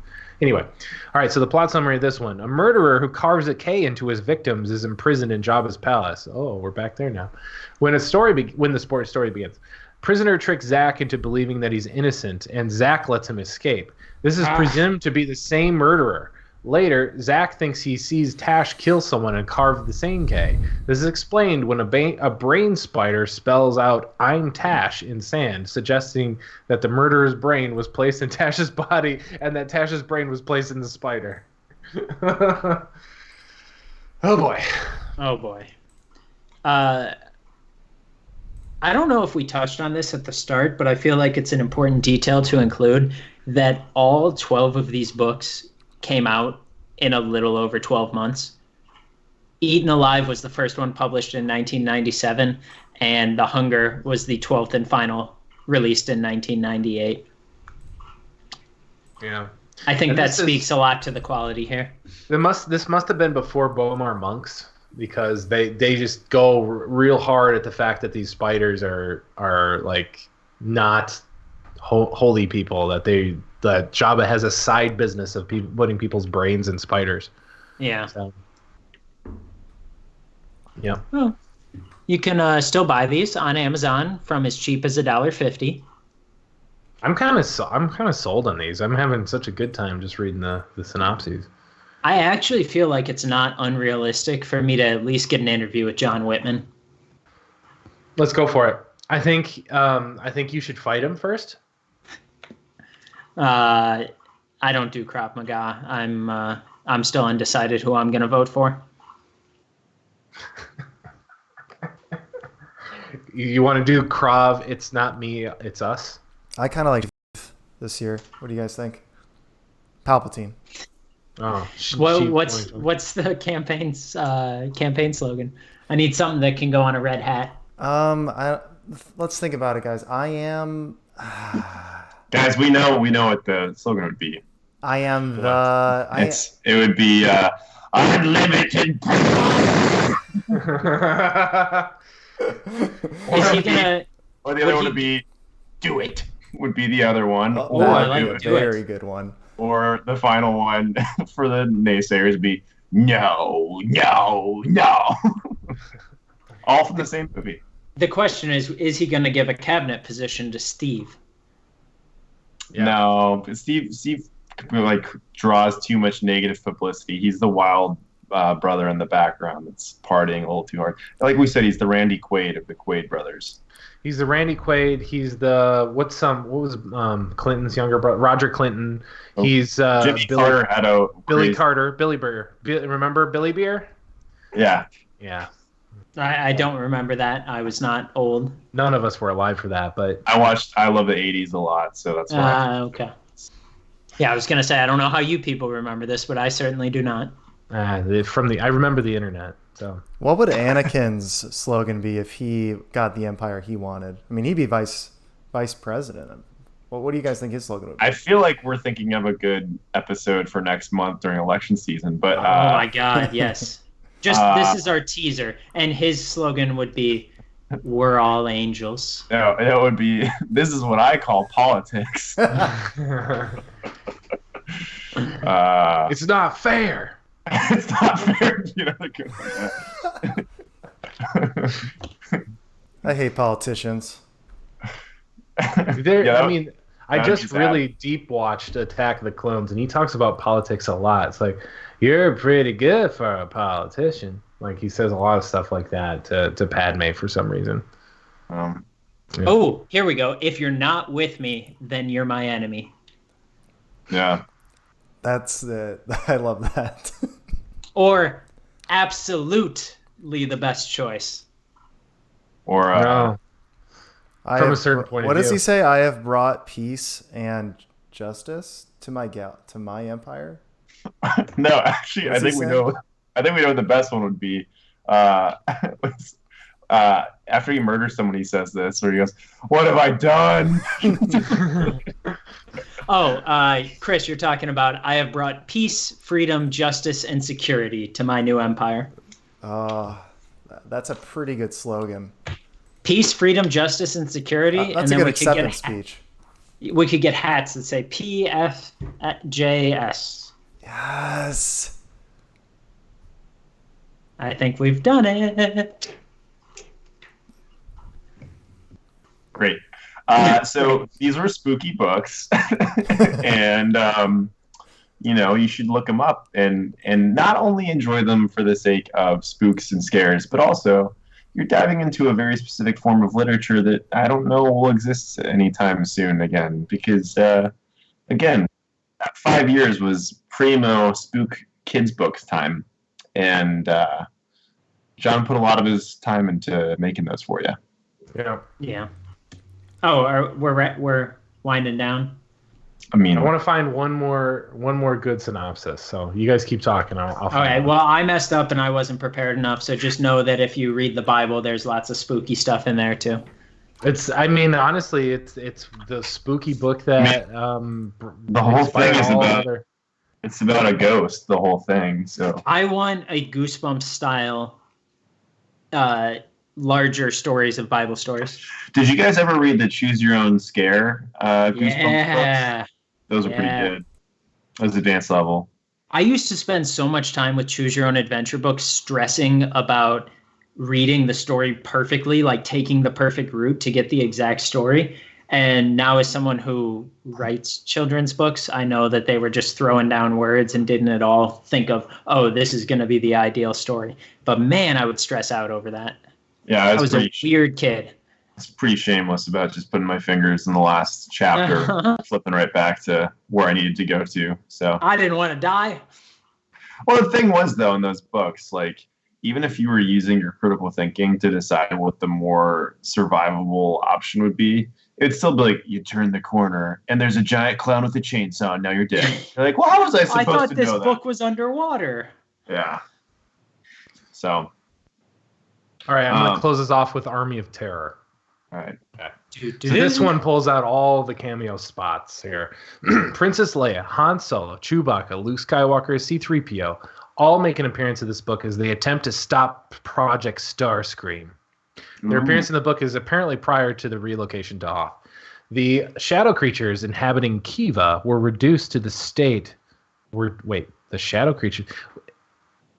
Anyway, all right, so the plot summary of this one. A murderer who carves a K into his victims is imprisoned in Jabba's palace. Oh, we're back there now. When the story begins, prisoner tricks Zack into believing that he's innocent, and Zack lets him escape. This is presumed to be the same murderer. Later, Zack thinks he sees Tash kill someone and carve the same K. This is explained when a brain spider spells out "I'm Tash" in sand, suggesting that the murderer's brain was placed in Tash's body and that Tash's brain was placed in the spider. Oh boy. Oh boy. I don't know if we touched on this at the start, but I feel like it's an important detail to include that all 12 of these books came out in a little over 12 months. Eaten Alive was the first one published in 1997, and The Hunger was the 12th and final, released in 1998. Yeah. I think that speaks a lot to the quality here. This must have been before Bomar monks, because they just go real hard at the fact that these spiders are like not holy people, that Jabba has a side business of putting people's brains in spiders. Yeah. So, yeah. Well, you can still buy these on Amazon from as cheap as $1.50. I'm kind of sold on these. I'm having such a good time just reading the synopses. I actually feel like it's not unrealistic for me to at least get an interview with John Whitman. Let's go for it. I think you should fight him first. I don't do Krav Maga. I'm still undecided who I'm going to vote for. You want to do Krav? It's not me, it's us. I kind of like this year. What do you guys think? Palpatine. Oh, well, what's the campaign slogan? I need something that can go on a red hat. Let's think about it, guys. I am. Guys, we know what the slogan would be. I am the. It would be unlimited. Is he gonna? Or the other one would be "Do It." Would be the other one. Oh, I like a very good one. Or the final one for the naysayers would be "No, no, no." All from the same movie. The question is he going to give a cabinet position to Steve? Yeah. No, Steve like draws too much negative publicity. He's the wild brother in the background that's partying a little too hard. Like we said, he's the Randy Quaid of the Quaid brothers. He's the Randy Quaid. He's the what was Clinton's younger brother, Roger Clinton. He's Jimmy Carter had a Billy Carter, Billy Beer. Remember Billy Beer? Yeah. Yeah. I don't remember that. I was not old. None of us were alive for that, but I love the 80s a lot, so that's why. Okay. Yeah, I was going to say, I don't know how you people remember this, but I certainly do not. I remember the internet. So What would Anakin's slogan be if he got the empire he wanted? I mean, he'd be vice president. What do you guys think his slogan would be? I feel like we're thinking of a good episode for next month during election season, but Oh my God, yes. Just this is our teaser, and his slogan would be, "We're all angels." no, it would be, "This is what I call politics." it's not fair. It's not fair. You know, I hate politicians. I just just really deep watched Attack of the Clones, and he talks about politics a lot. It's like, you're pretty good for a politician. Like, he says a lot of stuff like that to Padme for some reason. yeah. Oh, here we go. If you're not with me, then you're my enemy. Yeah. I love that. Or absolutely the best choice. Or No. From a certain point of what does view. he say? I have brought peace and justice to my empire. no, actually, What's he I think we saying? know. I think we know what the best one would be. After he murders someone, he says this, where he goes, "What have I done?" Oh, Chris, you're talking about, I have brought peace, freedom, justice, and security to my new empire. That's a pretty good slogan. Peace, freedom, justice, and security. That's and a then good we could get acceptance speech. we could get hats that say PFJS. Yes. I think we've done it. Great. So these were spooky books, and you should look them up and not only enjoy them for the sake of spooks and scares, but also you're diving into a very specific form of literature that I don't know will exist anytime soon again, because again, 5 years was primo spook kids books time, and John put a lot of his time into making those for you. Yeah. Yeah. Oh, we're winding down. I mean, I want to find one more good synopsis. So you guys keep talking. I'll All find right. one. Well, I messed up and I wasn't prepared enough. So just know that if you read the Bible, there's lots of spooky stuff in there too. Honestly, it's the spooky book that the whole thing is it's about a ghost, the whole thing. So I want a Goosebumps style, larger stories of Bible stories. did you guys ever read the Choose Your Own Scare Goosebumps books? Yeah. Those are pretty good. That was advanced level. I used to spend so much time with Choose Your Own Adventure books stressing about reading the story perfectly, like taking the perfect route to get the exact story. And now, as someone who writes children's books, I know that they were just throwing down words and didn't at all think of, oh, this is going to be the ideal story. But man, I would stress out over that. Yeah, I was a weird kid. It's pretty shameless about just putting my fingers in the last chapter, flipping right back to where I needed to go to. So I didn't want to die. well, the thing was, though, in those books, like, even if you were using your critical thinking to decide what the more survivable option would be, it'd still be like, you turn the corner and there's a giant clown with a chainsaw and now you're dead. You're like, well, how was I supposed I thought to this know book was underwater. that? Yeah. So, All right, I'm going to close this off with Army of Terror. all right. So this one pulls out all the cameo spots here. Princess Leia, Han Solo, Chewbacca, Luke Skywalker, C-3PO all make an appearance in this book as they attempt to stop Project Starscream. Their appearance in the book is apparently prior to the relocation to Hoth. The shadow creatures inhabiting Kiva were reduced to the state... the shadow creatures...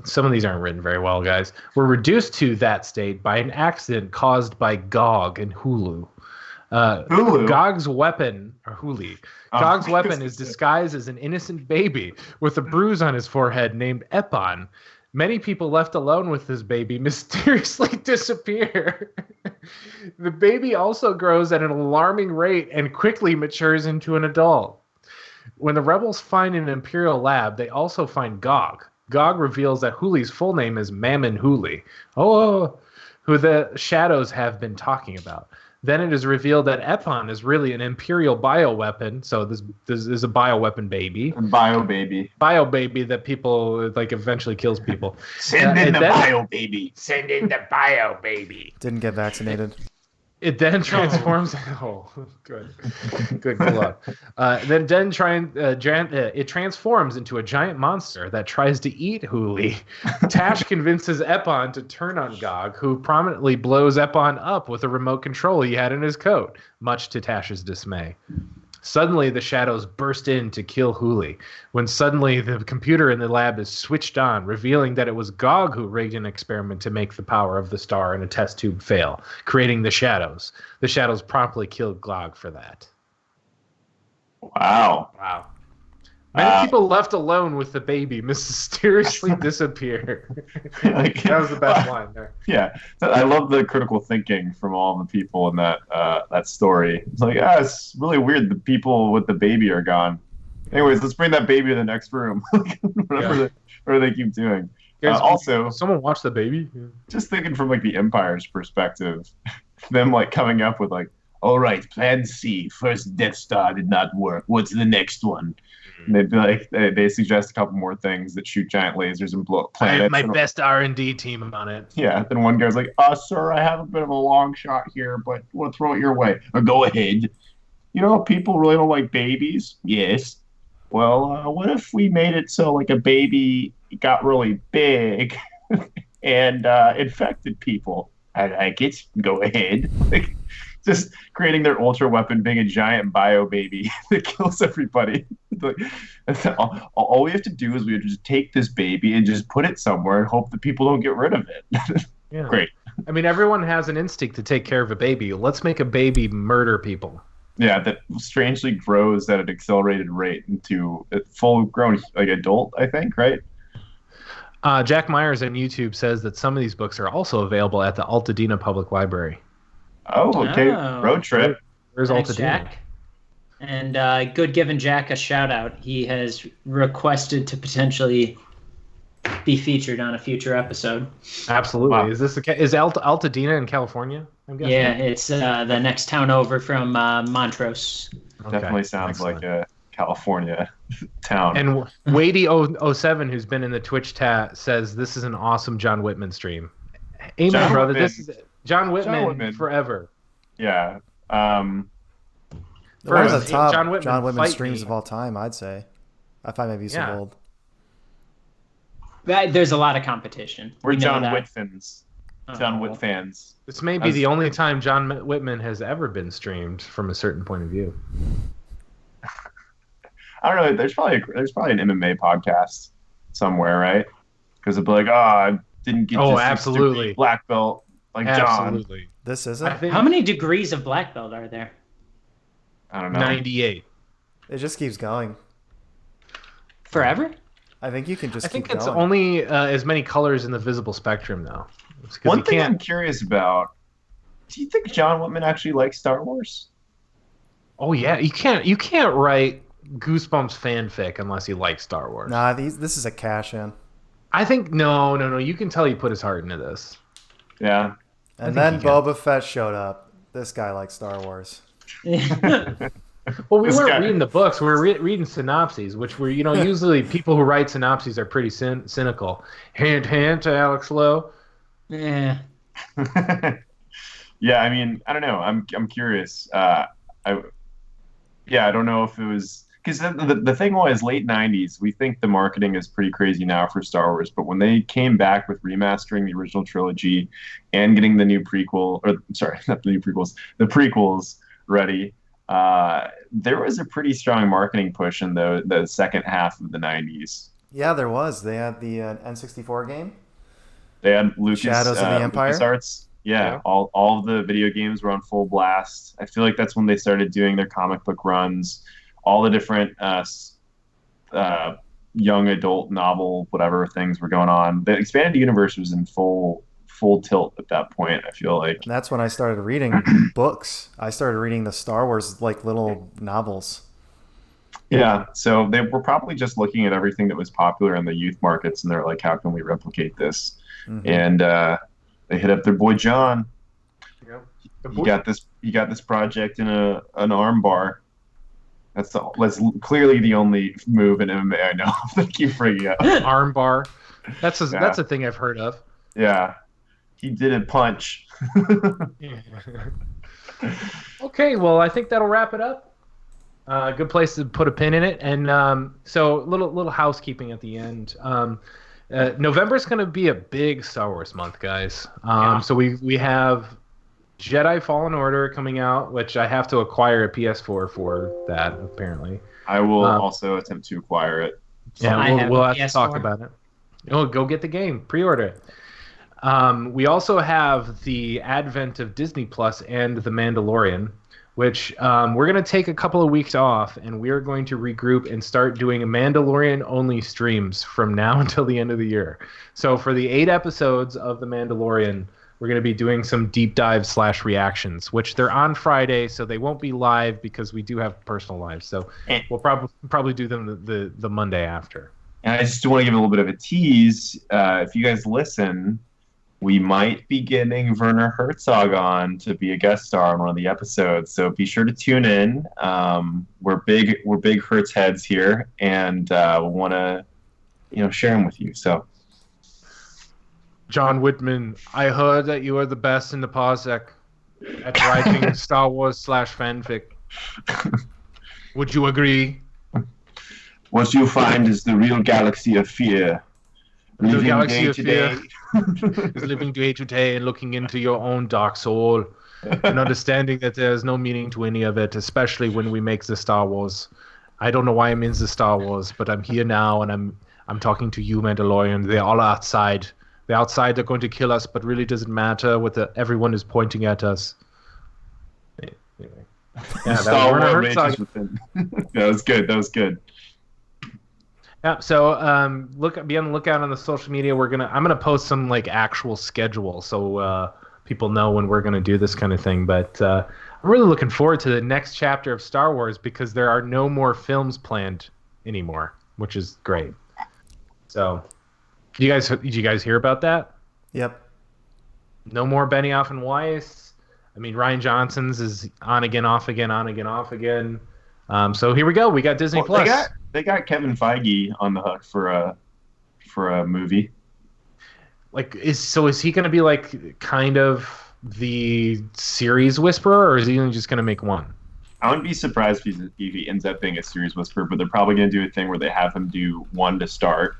Some of these aren't written very well, guys. Were reduced to that state by an accident caused by Gog and Hulu. Hulu? Gog's weapon, or Huli. Gog's weapon is disguised as an innocent baby with a bruise on his forehead named Epon. Many people left alone with this baby mysteriously disappear. The baby also grows at an alarming rate and quickly matures into an adult. When the rebels find an Imperial lab, they also find Gog. Gog reveals that Huli's full name is Mammon Huli, who the shadows have been talking about. Then it is revealed that Epon is really an Imperial bioweapon. So this is a bioweapon baby. Bio baby. Bio baby that people like eventually kills people. Send in the bio baby. Send in the bio baby. Didn't get vaccinated. It then transforms. Oh, good luck. It transforms into a giant monster that tries to eat Huli. Tash convinces Epon to turn on Gog, who prominently blows Epon up with a remote control he had in his coat, much to Tash's dismay. Suddenly, the shadows burst in to kill Huli, when suddenly the computer in the lab is switched on, revealing that it was Gog who rigged an experiment to make the power of the star in a test tube fail, creating the shadows. The shadows promptly killed Gog for that. Wow. Many people left alone with the baby mysteriously disappear. That was the best line there. Yeah, I love the critical thinking from all the people in that story. It's like, it's really weird. The people with the baby are gone. Anyways, let's bring that baby to the next room. whatever they keep doing. Also, someone watch the baby. Just thinking from like the Empire's perspective, them like coming up with like, all right, Plan C. First Death Star did not work. What's the next one? And they'd be like, they suggest a couple more things that shoot giant lasers and blow up planets. I have my best R&D team on it. Yeah, then one guy's like, sir, I have a bit of a long shot here, but we'll throw it your way. Go ahead. You know, people really don't like babies. Yes. Well, what if we made it so like a baby got really big and infected people? I like it. Go ahead. Like, just creating their ultra weapon being a giant bio baby that kills everybody. All we have to do is we have to just take this baby and just put it somewhere and hope that people don't get rid of it. Yeah. Great. I mean, everyone has an instinct to take care of a baby. Let's make a baby murder people. Yeah, that strangely grows at an accelerated rate into a full-grown like adult, I think, right? Jack Myers on YouTube says that some of these books are also available at the Altadena Public Library. Oh, okay. Road trip. Where's Thanks, Altadena? Jack. And good giving Jack a shout out. He has requested to potentially be featured on a future episode. Absolutely. Wow. Is Altadena in California? I'm guessing. Yeah, it's the next town over from Montrose. Okay. Definitely sounds Excellent. like a California town. And Wadey07, who's been in the Twitch chat, says this is an awesome John Whitman stream. Amen, John brother. Whitman. This is John Whitman, Whitman. forever. Yeah. One of the top John John Whitman, Whitman fight streams me. of all time, I'd say. If I may be so Yeah. bold. There's a lot of competition. We're We know John that. Whit fans. John Whit fans. This may be the only time John Whitman has ever been streamed from a certain point of view. I don't know. There's probably an MMA podcast somewhere, right? Because it'd be like, I didn't get this absolutely. stupid black belt like John. Absolutely. This isn't? I think How many degrees of black belt are there? I don't know. 98. It just keeps going. Forever? I think you can just I think keep it's going. only as many colors in the visible spectrum, though. It's 'cause One you thing I'm can't. curious about: do you think John Whitman actually likes Star Wars? Oh yeah, you can't write Goosebumps fanfic unless you like Star Wars. Nah, this is a cash in. I think no. You can tell he put his heart into this. Yeah. And think then he can. Boba Fett showed up. This guy likes Star Wars. Well, we This weren't guy- reading the books. We were reading synopses, which were, usually people who write synopses are pretty cynical. Hint, hint, Alex Lowe. Yeah. Yeah, I mean, I don't know. I'm curious. I don't know if it was because the thing was late '90s. We think the marketing is pretty crazy now for Star Wars, but when they came back with remastering the original trilogy and getting the new prequel, or sorry, not the new prequels, the prequels ready, there was a pretty strong marketing push in the second half of the '90s. Yeah, there was. They had the N64 game. They had Lucas Shadows of the Empire? LucasArts. Yeah, Yeah. all of the video games were on full blast. I feel like that's when they started doing their comic book runs. All the different young adult novel, whatever things were going on. The expanded universe was in full tilt at that point, I feel like. And that's when I started reading books. I started reading the Star Wars like little novels. Yeah, so they were probably just looking at everything that was popular in the youth markets, and they're like, how can we replicate this? Mhm. And they hit up their boy John. The He got you got this project in an arm bar. That's clearly the only move in MMA I know of that keep bringing up. Arm bar. That's a thing I've heard of. Yeah, he didn't punch. Okay, well, I think that'll wrap it up. Good place to put a pin in it. And so little housekeeping at the end. November is going to be a big Star Wars month, guys. So we have Jedi Fallen Order coming out, which I have to acquire a PS4 for that, apparently. I will also attempt to acquire it. Yeah, we'll have to talk about it. Oh, go get the game. Pre-order it. We also have the advent of Disney Plus and The Mandalorian, which we're going to take a couple of weeks off, and we're going to regroup and start doing Mandalorian-only streams from now until the end of the year. So for the 8 episodes of The Mandalorian, we're going to be doing some deep dive / reactions, which they're on Friday, so they won't be live because we do have personal lives. So we'll probably do them the Monday after. And I just want to give a little bit of a tease. If you guys listen, we might be getting Werner Herzog on to be a guest star on one of the episodes. So be sure to tune in. We're big Hertz heads here, and we want to share them with you. So. John Whitman, I heard that you are the best in the parsec at writing Star Wars / fanfic. Would you agree? What you find is the real galaxy of fear. The galaxy of fear is living day to day and looking into your own dark soul and understanding that there's no meaning to any of it, especially when we make the Star Wars. I don't know why I'm in the Star Wars, but I'm here now and I'm talking to you, Mandalorian. They're all outside. They're outside, they're going to kill us, but really doesn't matter. Everyone is pointing at us. Anyway. Yeah, that was good. That was good. Yeah, so be on the lookout on the social media. I'm gonna post some actual schedule so people know when we're gonna do this kind of thing. But I'm really looking forward to the next chapter of Star Wars because there are no more films planned anymore, which is great. So. Did you guys hear about that? Yep. No more Benioff and Weiss. I mean, Rian Johnson's is on again, off again, on again, off again. So here we go. We got Disney Plus. They got Kevin Feige on the hook for a movie. Is he going to be kind of the series whisperer, or is he just going to make one? I wouldn't be surprised if he ends up being a series whisperer, but they're probably going to do a thing where they have him do one to start.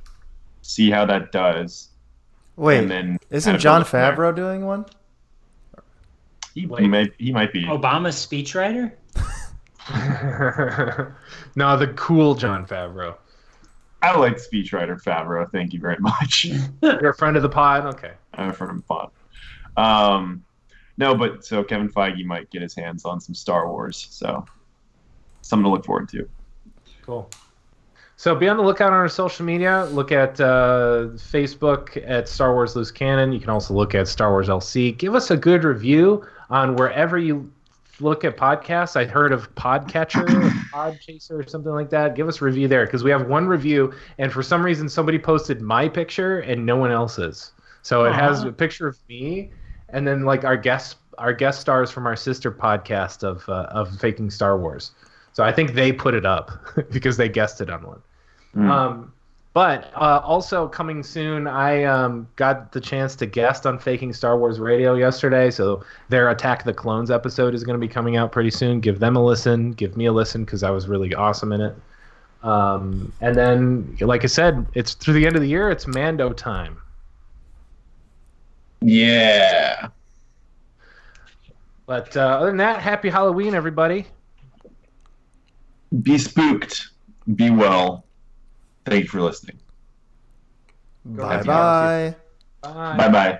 See how that does. Wait, and then isn't Jon Favreau doing one? He might be. Obama's speechwriter? No, the cool Jon Favreau. I like speechwriter Favreau. Thank you very much. You're a friend of the pod? Okay. I'm a friend of the pod. No, but so Kevin Feige might get his hands on some Star Wars. So something to look forward to. Cool. So be on the lookout on our social media. Look at Facebook at Star Wars Loose Cannon. You can also look at Star Wars LC. Give us a good review on wherever you look at podcasts. I heard of Podcatcher, or Podchaser, or something like that. Give us a review there because we have one review, and for some reason somebody posted my picture and no one else's. So it has a picture of me, and then our guest stars from our sister podcast of Faking Star Wars. So I think they put it up because they guessed it on one. But also coming soon, I got the chance to guest on Faking Star Wars Radio yesterday. So their Attack of the Clones episode is going to be coming out pretty soon. Give them a listen. Give me a listen because I was really awesome in it. And then, like I said, it's through the end of the year. It's Mando time. Yeah. But other than that, happy Halloween, everybody. Be spooked. Be well. Thank you for listening. Bye-bye. Bye. Bye-bye.